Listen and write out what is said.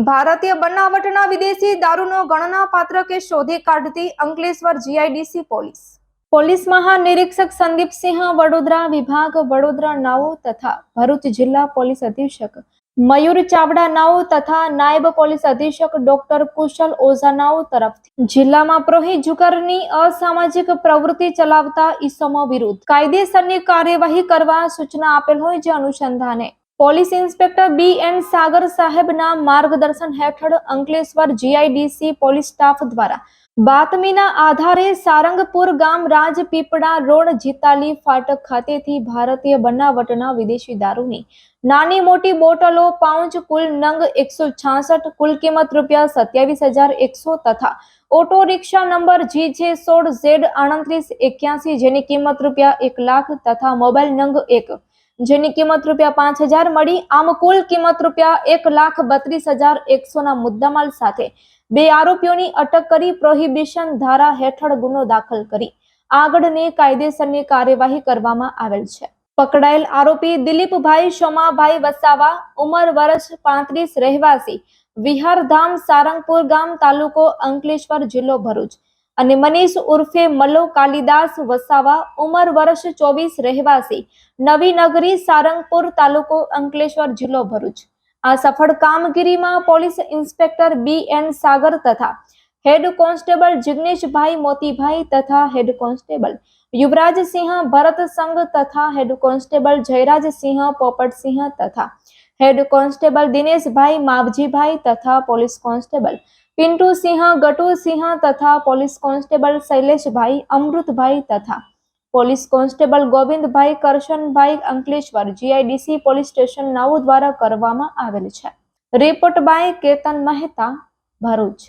ભારતીય બનાવટના વિદેશી દારૂનો ગણનાપાત્ર કેસ શોધી કાઢતી અંકલેશ્વર જીઆઈડીસી પોલીસ મહાનિરીક્ષક સંદીપસિંહ વડોદરા, વિભાગ વડોદરા નાઓ તથા ભરૂચ જિલ્લા પોલીસ અધિક્ષક મયુર ચાવડા નાઓ તથા નાયબ પોલીસ અધિક્ષક ડોક્ટર કુશલ ઓઝા નાઓ તરફથી જિલ્લામાં પ્રોહી જુગારની અસામાજિક પ્રવૃત્તિ ચલાવતા ઈસમો વિરુદ્ધ કાયદેસરની કાર્યવાહી કરવા સૂચના આપેલ હોય, જે અનુસંધાને પોલીસ ઇન્સ્પેક્ટર બી.એન. સાગર સાહેબના માર્ગદર્શન હેઠળ અંકલેશ્વર જીઆઈડીસી પોલીસ સ્ટાફ દ્વારા બાતમીના આધારે સારંગપુર ગામ રાજપીપળા રોડ જીતાલી ફાટક ખાતેથી ભારતીય બનાવટના વિદેશી દારૂની નાની મોટી બોટલો પાઉચ કુલ નંગ 166, કુલ કિંમત ₹27,100 તથા ઓટો રિક્ષા નંબર GJ16Z3881 જેની કિંમત ₹1 લાખ તથા મોબાઈલ નંગ 1 જેની કિંમત ₹5,000 મળી. આમ કુલ કિંમત ₹1,32,100 ના મુદ્દામાલ સાથે 2 આરોપીઓની અટક કરી પ્રોહિબિશન ધારા હેઠળ ગુનો દાખલ કરી આગળની કાયદેસરની કાર્યવાહી કરવામાં આવેલ છે. પકડાયેલ આરોપી દિલીપભાઈ સોમાભાઈ વસાવા, ઉંમર વર્ષ 35, રહેવાસી વિહારધામ, સારંગપુર ગામ, તાલુકો અંકલેશ્વર, જિલ્લો ભરૂચ અને મનીષ ઉર્ફે મલ્લો કાલિદાસ વસાવા, ઉંમર વર્ષ 24, રહેવાસી નવીનગરી, સારંગપુર, તાલુકો અંકલેશ્વર, જિલ્લો ભરૂચ. આ સફળ કામગીરીમાં પોલીસ ઇન્સ્પેક્ટર બી.એન. સાગર તથા હેડ કોન્સ્ટેબલ જિગ્નેશભાઈ મોતીભાઈ તથા હેડ કોન્સ્ટેબલ યુવરાજસિંહ ભરતસંગ તથા હેડ કોન્સ્ટેબલ જયરાજસિંહ પોપટસિંહ તથા હેડ કોન્સ્ટેબલ દિનેશભાઈ માવજીભાઈ તથા પોલીસ કોન્સ્ટેબલ પિન્ટુસિંહ ગટુસિંહ તથા પોલીસ કોન્સ્ટેબલ શૈલેષભાઈ અમૃતભાઈ તથા police constable Govindbhai Karshanbhai Ankleshwar GIDC police station નાઓ દ્વારા કરવામાં આવેલ છે. Report by Ketan Mehta, Bharuch.